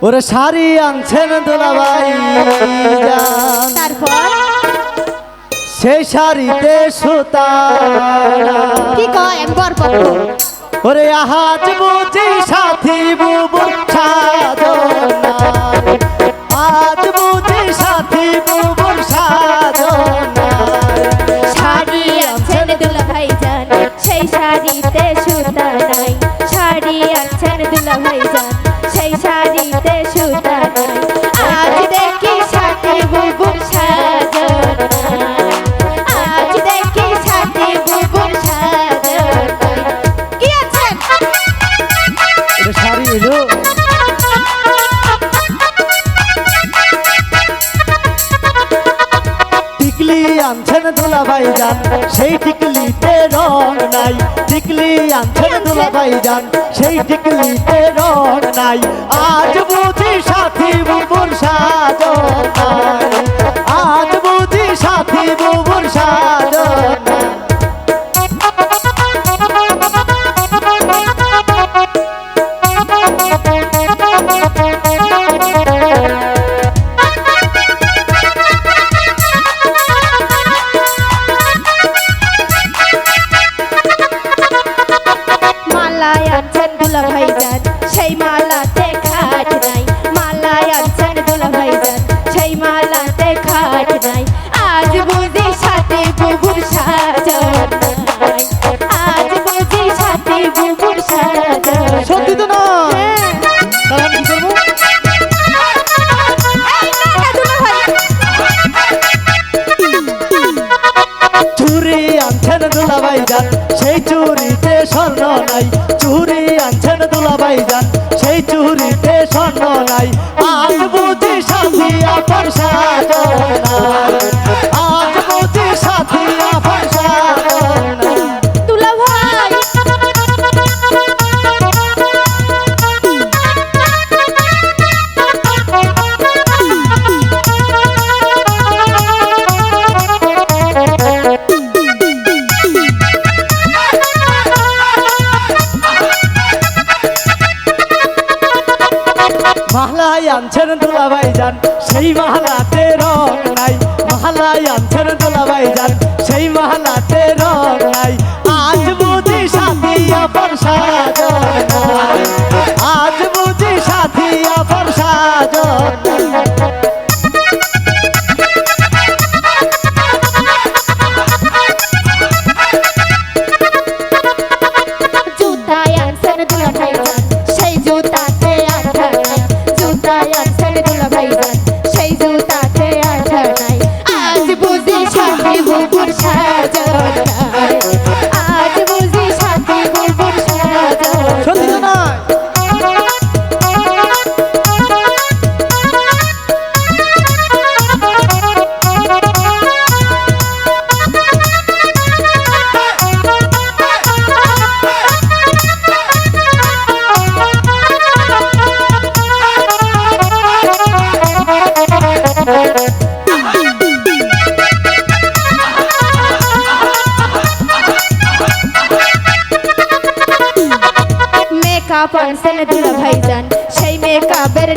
ওরে শাড়ি আনছেন দুলাভাই জান, তারপর সেই শাড়িতে সুতা কি কয় আমি বরপক্ষ ওরে আহাজ বুঝি সাথী বুবুর সাজনা, আজ বুঝি সাথী বুবুর সাজনা। শাড়ি আনছেন দুলাভাই জান, সেই শাড়িতে সুতা নাই। শাড়ি আনছেন দুলাভাই জান, সেই শাড়িতে সুতা নাই। আজ দেখি সাথী বুবুর সাজনা, আজ দেখি সাথী বুবুর সাজনা। কি আনছেন? ওরে শাড়ি এলো টিকলি আনছেন দুলাভাই জান, সেই টিকলিতে রং নাই। টিকলি আনছেন দুলাভাই জান, সেই টিকলিতে রং নাই। আজ বুঝি সাথী বুবুর সাজনা, আজ বুঝি সাথী বুবুর সাজনা। মালায় আনছেন দুলাভাই জান, সেই মালাতে খাট নাই। মালায় আনছেন দুলাভাই জান, সেই মালাতে খাট নাই। আজ বুঝি সাথী বুবুর সাজনা নাই। আজ বুঝি সাথী বুবুর সাজনা। সত্যি তো না, হ্যাঁ। তাহলে আমি কি করবো? এই না না দুলাভাই। চুরি আনছেন দুলাভাই জান, সেই চুরিতে স্বর্ণ নাই। চুরি আনছেন দুলাভাই জান, সেই চুরিতে স্বর্ণ নাই। আজ বুঝি সাথী আপন সাজনা, আজ বুঝি সাথী আপন সাজনা। দুলাভাই। মালাই আনছেন দুলাভাই জান, সেই মালাতে রং নাই। মালাই আনছেন দুলাভাই জান, সেই মালাতে রং নাই। আজ বুঝি সাথী আপন সাজনা, আজ বুঝি সাথী আপন সাজনা। জুতায় আনছেন দুলাভাই জান, সেই জুতাতে আঠা নাই। জুতায় আনছেন দুলাভাই জান, সেই জুতাতে আঠা নাই। আজ বুঝি সাথী বুবুর সাজনা, আজ বুঝি সাথী বুবুর সাজনা। সত্যি তো না, মেকআপ আনছেন দুলাভাই জান, সেই মেকআপের